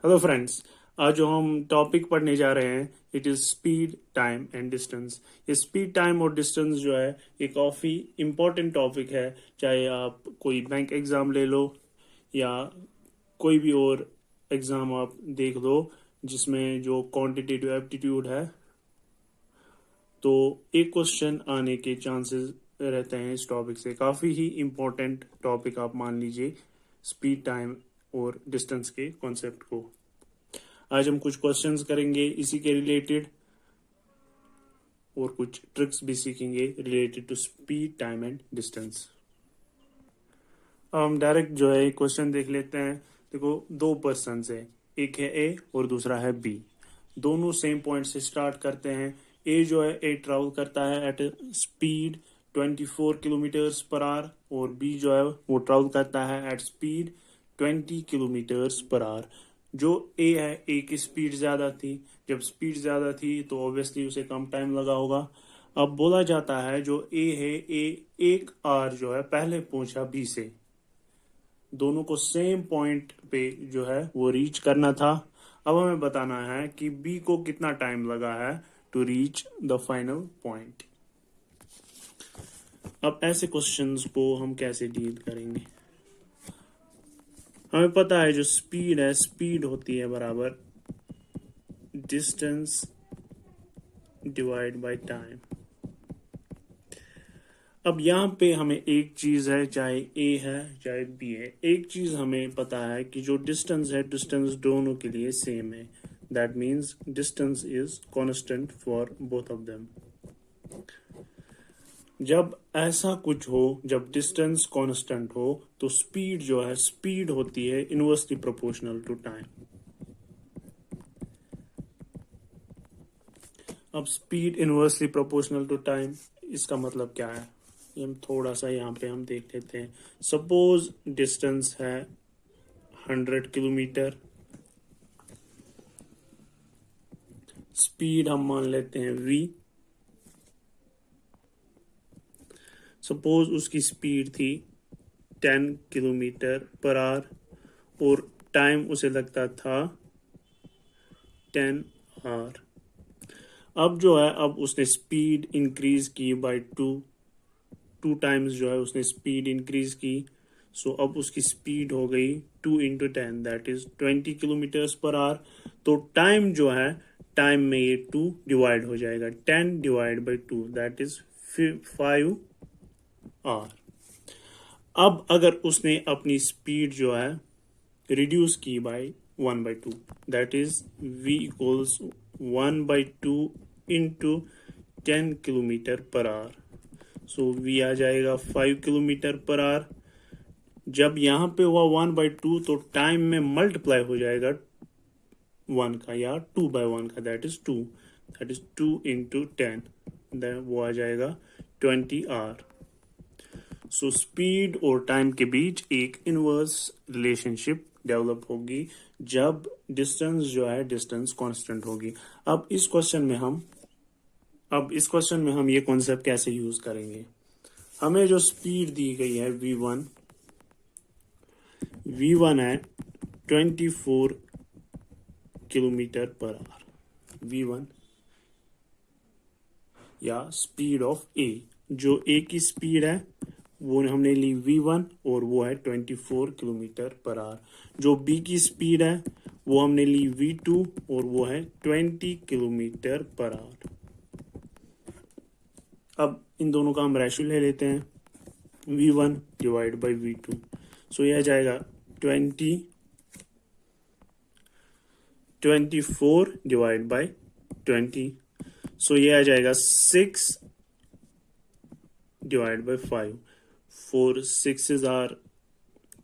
Hello friends. आज जो हम टॉपिक पढ़ने जा रहे हैं it is speed time and distance. ये स्पीड टाइम और डिस्टेंस जो है ये काफ़ी इम्पोर्टेंट टॉपिक है। चाहे आप कोई बैंक एग्ज़ाम ले लो या कोई भी और एग्ज़ाम आप देख लो जिसमें जो क्वांटिटेटिव एप्टीट्यूड है, तो एक क्वेश्चन आने के चांसेस रहते हैं इस टॉपिक से। काफ़ी ही इम्पोर्टेंट टॉपिक आप मान लीजिए स्पीड टाइम और डिस्टेंस के कॉन्सेप्ट को। आज हम कुछ क्वेश्चंस करेंगे इसी के रिलेटेड और कुछ ट्रिक्स भी सीखेंगे related to speed time and distance. हम डायरेक्ट जो है क्वेश्चन देख लेते हैं। देखो, दो पर्सन है, एक है ए और दूसरा है बी। दोनों सेम पॉइंट से स्टार्ट करते हैं। ए जो है ए ट्रेवल करता है at speed 24 kilometres per hour और बी जो है वो ट्रेवल करता है at speed 20 kilometres per hour. जो ए है, ए की स्पीड ज़्यादा थी। जब स्पीड ज़्यादा थी तो ऑब्वियसली उसे कम टाइम लगा होगा। अब बोला जाता है जो ए है, ए एक आर जो है पहले पहुंचा बी से। दोनों को सेम पॉइंट पे जो है वो रीच करना था। अब हमें बताना है कि बी को कितना टाइम लगा है to reach the final point. अब ऐसे क्वेश्चंस को हम कैसे डील करेंगे? हमें पता है जो स्पीड है, स्पीड होती है बराबर डिस्टेंस डिवाइड बाय टाइम। अब यहाँ पे हमें एक चीज है, चाहे ए है चाहे बी है, एक चीज हमें पता है कि जो डिस्टेंस है, डिस्टेंस दोनों के लिए सेम है। That means distance is constant for both of them. जब ऐसा कुछ हो, जब डिस्टेंस कांस्टेंट हो, तो स्पीड जो है, स्पीड होती है इनवर्सली प्रोपोर्शनल टू टाइम। अब speed inversely proportional to time, इसका मतलब क्या है ये हम थोड़ा सा यहाँ पे हम देख लेते हैं। सपोज डिस्टेंस है 100 किलोमीटर, स्पीड हम मान लेते हैं v। सपोज उसकी स्पीड थी 10 किलोमीटर पर आवर और टाइम उसे लगता था 10 आवर। अब जो है, अब उसने स्पीड इंक्रीज की बाय 2 टाइम्स जो है उसने स्पीड इंक्रीज की। सो अब उसकी स्पीड हो गई 2 into 10 that is 20 kilometres per our. तो टाइम जो है, टाइम में ये 2 डिवाइड हो जाएगा, 10 divide by 2 that is 5 hour. अब अगर उसने अपनी स्पीड जो है रिड्यूस की by 1/2 that is v equals 1/2 into 10 kilometre per hour. So v आ जाएगा 5 किलोमीटर पर आवर। जब यहाँ पे हुआ 1/2 तो टाइम में मल्टीप्लाई हो जाएगा 1 का या 2/1 का, that is 2, that is 2 into 10, वो आ जाएगा 20 आवर। सो स्पीड और टाइम के बीच एक इनवर्स रिलेशनशिप डेवलप होगी जब डिस्टेंस जो है, डिस्टेंस कांस्टेंट होगी। अब इस क्वेश्चन में हम ये कॉन्सेप्ट कैसे यूज करेंगे? हमें जो स्पीड दी गई है v1 है 24 किलोमीटर पर आवर। v1 या स्पीड ऑफ ए, जो ए की स्पीड है वो हमने ली v1 और वो है 24 किलोमीटर पर आवर। जो बी की स्पीड है वो हमने ली v2 और वो है 20 किलोमीटर पर आवर। अब इन दोनों का हम रेशियो ले लेते हैं, v1 डिवाइड बाई v2। सो यह जाएगा 24 डिवाइड बाई 20। सो यह आ जाएगा 6 divide by 5। 4 6s are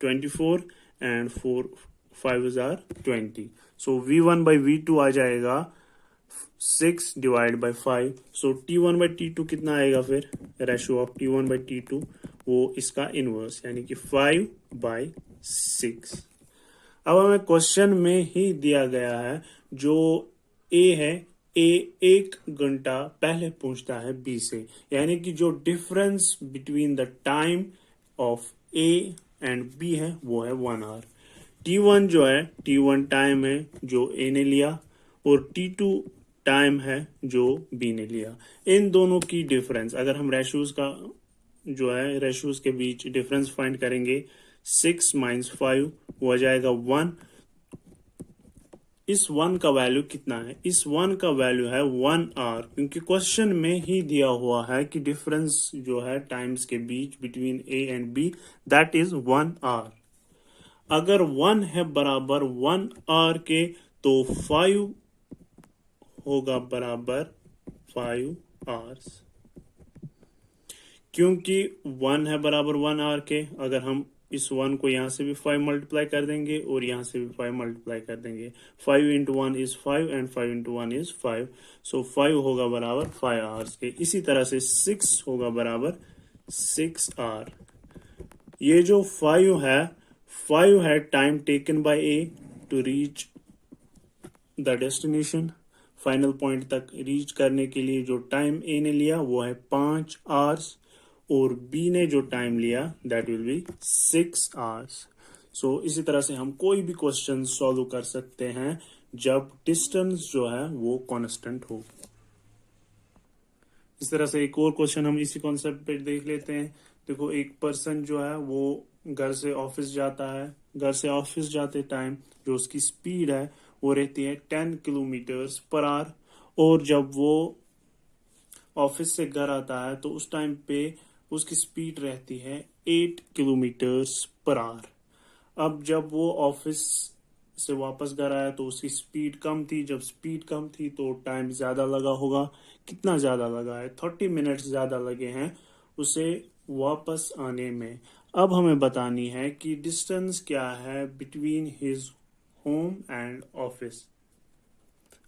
24 and 4 5s are 20। So v1 by v2 आ जाएगा 6 divide by 5। So t1 by t2 कितना आएगा फिर? Ratio of t1 by t2 वो इसका इनवर्स यानी कि 5/6। अब हमें क्वेश्चन में ही दिया गया है जो ए है, ए 1 घंटा पहले पहुंचता है बी से, यानी कि जो difference between the time of A and B है वो है 1 आवर। T1 जो है, T1 टाइम है जो A ने लिया, और T2 टाइम है जो B ने लिया। इन दोनों की डिफरेंस, अगर हम रेशोज का जो है रेशोज के बीच डिफरेंस फाइंड करेंगे, 6 माइनस 5 हो जाएगा 1। इस 1 का वैल्यू कितना है? इस 1 का वैल्यू है 1 आवर, क्योंकि क्वेश्चन में ही दिया हुआ है कि डिफरेंस जो है टाइम्स के बीच between A and B, that is 1 hour. अगर 1 है बराबर 1 आवर के, तो 5 होगा बराबर 5 आवर्स, क्योंकि 1 है बराबर 1 आवर के। अगर हम इस 1 को यहां से भी 5 मल्टीप्लाई कर देंगे और यहां से भी 5 मल्टीप्लाई कर देंगे, 5 into 1 is 5 and 5 into 1 is 5, सो 5 होगा बराबर 5 आवर्स के। इसी तरह से 6 होगा बराबर 6 आवर। ये जो 5 है time taken by A to reach the destination, final point तक रीच करने के लिए जो टाइम ए ने लिया वो है 5 आवर्स, और बी ने जो टाइम लिया दैट विल बी 6 आवर्स। सो इसी तरह से हम कोई भी क्वेश्चन सॉल्व कर सकते हैं जब डिस्टेंस जो है वो कांस्टेंट हो। इस तरह से एक और क्वेश्चन हम इसी कॉन्सेप्ट पे देख लेते हैं। देखो, एक पर्सन जो है वो घर से ऑफिस जाता है। घर से ऑफिस जाते टाइम जो उसकी स्पीड है वो रहती है 10 किलोमीटर्स पर आवर, और जब वो ऑफिस से घर आता है तो उस टाइम पे उसकी स्पीड रहती है 8 किलोमीटर्स पर आवर। अब जब वो ऑफिस से वापस घर आया तो उसकी स्पीड कम थी। जब स्पीड कम थी तो टाइम ज्यादा लगा होगा। कितना ज्यादा लगा है? 30 मिनट्स ज्यादा लगे हैं उसे वापस आने में। अब हमें बतानी है कि डिस्टेंस क्या है between his home and office.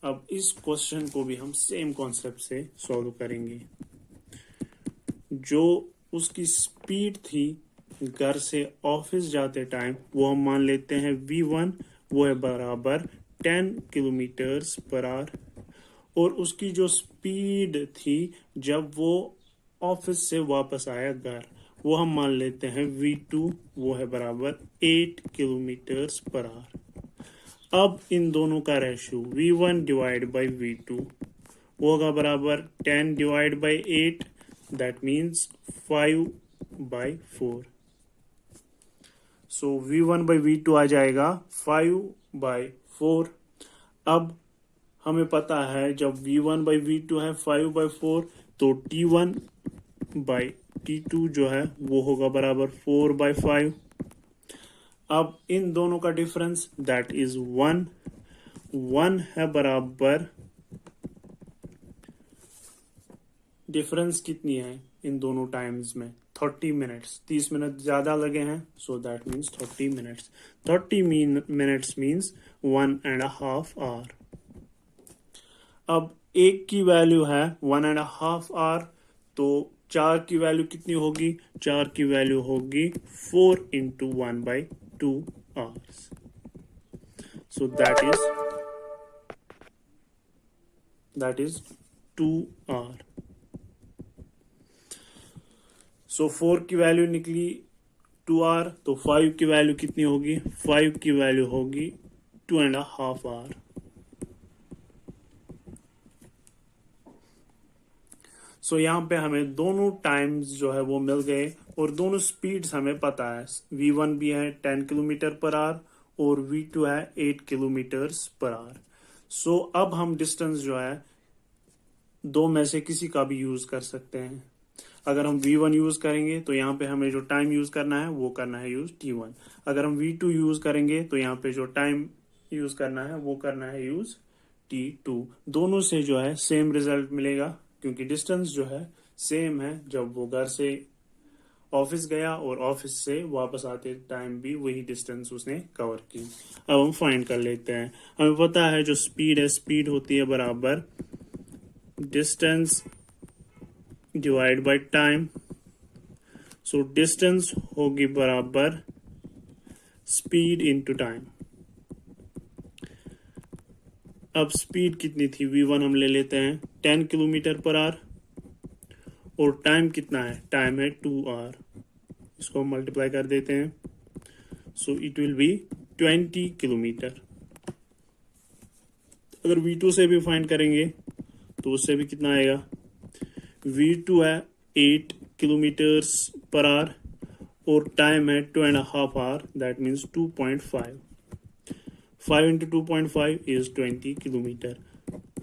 अब इस क्वेश्चन को भी हम सेम कॉन्सेप्ट से सॉल्व करेंगे। जो उसकी स्पीड थी घर से ऑफिस जाते टाइम, वो हम मान लेते हैं V1, वो है बराबर 10 किलोमीटर्स पर आवर। और उसकी जो स्पीड थी जब वो ऑफिस से वापस आया घर, वो हम मान लेते हैं V2, वो है बराबर 8 किलोमीटर्स पर आवर। अब इन दोनों का ratio V1 divide by V2 वो होगा बराबर 10 divide by 8, that means 5/4। So V1 by V2 आ जाएगा 5/4। अब हमें पता है जब V1 बाई V2 है 5/4, तो T1 बाई T2 जो है वो होगा बराबर 4/5। अब इन दोनों का डिफरेंस दैट इज 1 है बराबर, डिफरेंस कितनी है इन दोनों टाइम्स में? 30 मिनट्स। 30 मिनट ज्यादा लगे हैं, so that means 30 minutes. 30 minutes means 1.5 hour. अब एक की वैल्यू है 1.5 आवर, तो 4 की वैल्यू कितनी होगी? 4 की वैल्यू होगी 4 into 1/2 hours. So that is 2 hour. So 4 की वैल्यू निकली 2 आवर, तो 5 की वैल्यू कितनी होगी? 5 की वैल्यू होगी 2.5 आवर। सो यहाँ पे हमें दोनों टाइम्स जो है वो मिल गए, और दोनों स्पीड्स हमें पता है। V1 भी है 10 किलोमीटर पर आवर और V2 है 8 किलोमीटर्स पर आवर। सो अब हम डिस्टेंस जो है दो में से किसी का भी यूज कर सकते हैं। अगर हम V1 यूज करेंगे तो यहाँ पे हमें जो टाइम यूज करना है वो करना है यूज T1। अगर हम V2 यूज करेंगे तो यहाँ पे जो टाइम यूज करना है वो करना है यूज T2। दोनों से जो है सेम रिजल्ट मिलेगा, क्योंकि डिस्टेंस जो है सेम है। जब वो घर से ऑफिस गया और ऑफिस से वापस आते टाइम भी वही डिस्टेंस उसने कवर की। अब हम फाइंड कर लेते हैं। हमें पता है जो स्पीड है, स्पीड होती है बराबर distance divide by time. So distance होगी बराबर स्पीड इनटू टाइम। अब स्पीड कितनी थी? V1 हम ले लेते हैं 10 किलोमीटर पर आवर, और टाइम कितना है? टाइम है 2 आवर। इसको हम मल्टीप्लाई कर देते हैं, so it will be 20 kilometre. अगर V2 से भी फाइंड करेंगे तो उससे भी कितना आएगा, V2 है 8 किलोमीटर्स पर आवर और टाइम है 2.5 hour, that means 2.5, 5 into 2.5 is 20 kilometre.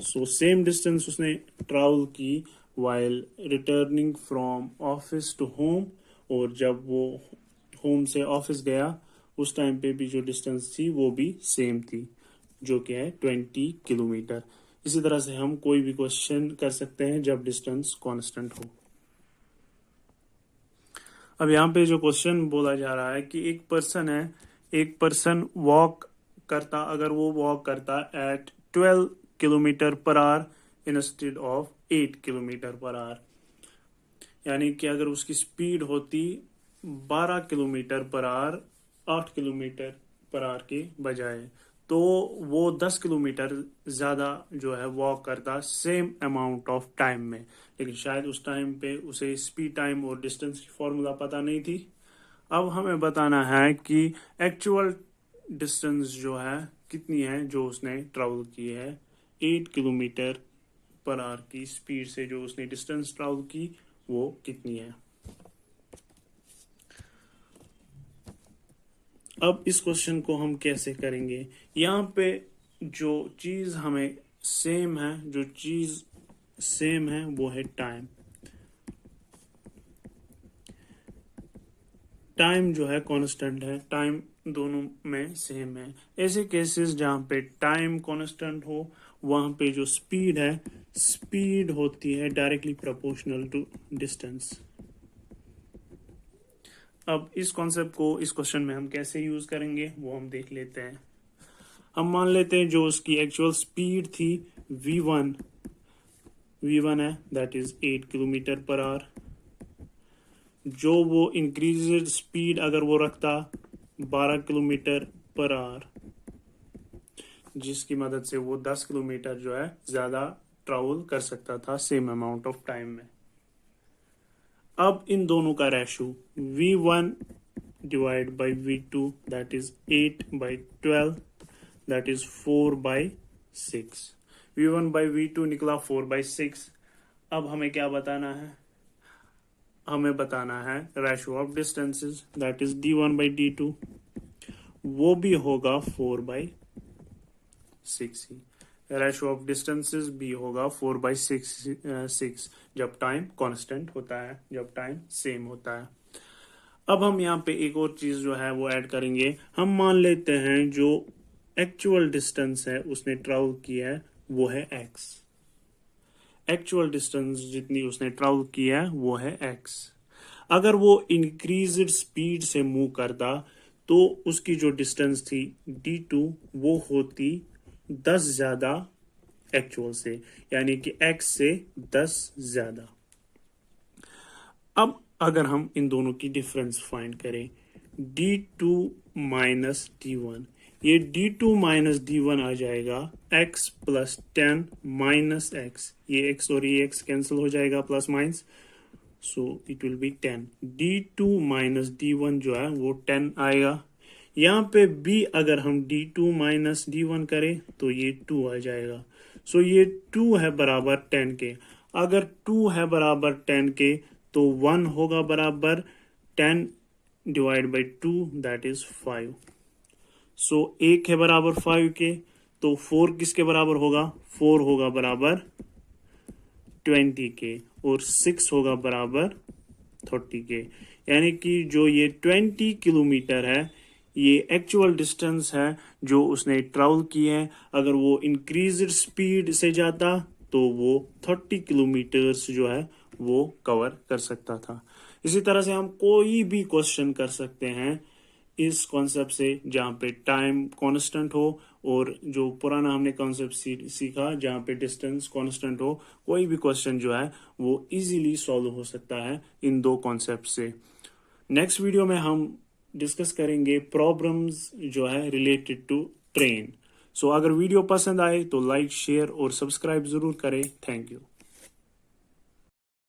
So same distance उसने ट्रैवल की while returning from office to home, और जब वो होम से ऑफिस गया उस टाइम पे भी जो डिस्टेंस थी वो भी सेम थी, जो कि है 20 किलोमीटर। इसी तरह से हम कोई भी क्वेश्चन कर सकते हैं जब डिस्टेंस कांस्टेंट हो। अब यहाँ पे जो क्वेश्चन बोला जा रहा है कि एक पर्सन वॉक करता, अगर वो वॉक करता at 12 kilometre per hour instead of 8 kilometre per hour, यानी कि अगर उसकी स्पीड होती 12 kilometre per our 8 kilometre per our के बजाय, तो वो 10 किलोमीटर ज़्यादा जो है वॉक करता सेम अमाउंट ऑफ टाइम में। लेकिन शायद उस टाइम पे उसे स्पीड, टाइम और डिस्टेंस की फॉर्मूला पता नहीं थी। अब हमें बताना है कि एक्चुअल डिस्टेंस जो है कितनी है जो उसने ट्रैवल की है। 8 किलोमीटर पर आवर की स्पीड से जो उसने डिस्टेंस ट्रैवल की वो कितनी है। अब इस क्वेश्चन को हम कैसे करेंगे, यहाँ पे जो चीज हमें सेम है, जो चीज सेम है वो है टाइम। टाइम जो है कांस्टेंट है, टाइम दोनों में सेम है। ऐसे केसेस जहाँ पे टाइम कांस्टेंट हो वहां पे जो स्पीड है, स्पीड होती है डायरेक्टली प्रोपोर्शनल टू डिस्टेंस। अब इस कॉन्सेप्ट को इस क्वेश्चन में हम कैसे यूज करेंगे वो हम देख लेते हैं। हम मान लेते हैं जो उसकी एक्चुअल स्पीड थी V1 है, that is 8 kilometre per hour. जो वो इंक्रीजेड स्पीड अगर वो रखता 12 किलोमीटर पर आवर, जिसकी मदद से वो 10 किलोमीटर जो है ज्यादा ट्रैवल कर सकता था सेम अमाउंट ऑफ टाइम में। अब इन दोनों का ratio V1 divide by V2 that is 8/12 that is 4/6। V1 by V2 निकला 4/6। अब हमें क्या बताना है, हमें बताना है ratio of distances that is D1/D2, वो भी होगा 4/6 ही। रेशो ऑफ डिस्टेंसेस भी होगा 4/6 जब टाइम कांस्टेंट होता है, जब टाइम सेम होता है। अब हम यहाँ पे एक और चीज जो है वो ऐड करेंगे। हम मान लेते हैं जो एक्चुअल डिस्टेंस है उसने ट्रैवल किया है वो है x। एक्चुअल डिस्टेंस जितनी उसने ट्रैवल किया है वो है x। अगर वो इंक्रीज्ड स्पीड से मूव करता तो उसकी जो डिस्टेंस थी D2 वो होती 10 ज्यादा एक्चुअल से, यानी कि x से 10 ज्यादा। अब अगर हम इन दोनों की डिफरेंस फाइंड करें, D2 माइनस D1, ये D2 माइनस D1 आ जाएगा x प्लस 10 माइनस x, ये x और ये x कैंसिल हो जाएगा plus minus, so it will be 10। D2 minus D1 जो है वो 10 आएगा। यहाँ पे b अगर हम D2 माइनस D1 करें तो ये 2 आ जाएगा। सो ये 2 है बराबर 10 के। अगर 2 है बराबर 10 के तो 1 होगा बराबर 10 डिवाइड बाई 2 दैट इज 5। सो 1 है बराबर 5 के, तो 4 किसके बराबर होगा, 4 होगा बराबर 20 के और 6 होगा बराबर 30 के। यानी कि जो ये 20 किलोमीटर है ये एक्चुअल डिस्टेंस है जो उसने ट्रैवल की है। अगर वो इंक्रीज्ड स्पीड से जाता तो वो 30 किलोमीटर्स जो है वो कवर कर सकता था। इसी तरह से हम कोई भी क्वेश्चन कर सकते हैं इस कॉन्सेप्ट से जहाँ पे टाइम कांस्टेंट हो और जो पुराना हमने कॉन्सेप्ट सीखा जहाँ पे डिस्टेंस कांस्टेंट हो, कोई भी क्वेश्चन जो है वो इजीली सॉल्व हो सकता है इन दो कॉन्सेप्ट से। नेक्स्ट वीडियो में हम डिस्कस करेंगे प्रॉब्लम्स जो है रिलेटेड टू ट्रेन। सो अगर वीडियो पसंद आए तो लाइक, शेयर और सब्सक्राइब जरूर करें। Thank you.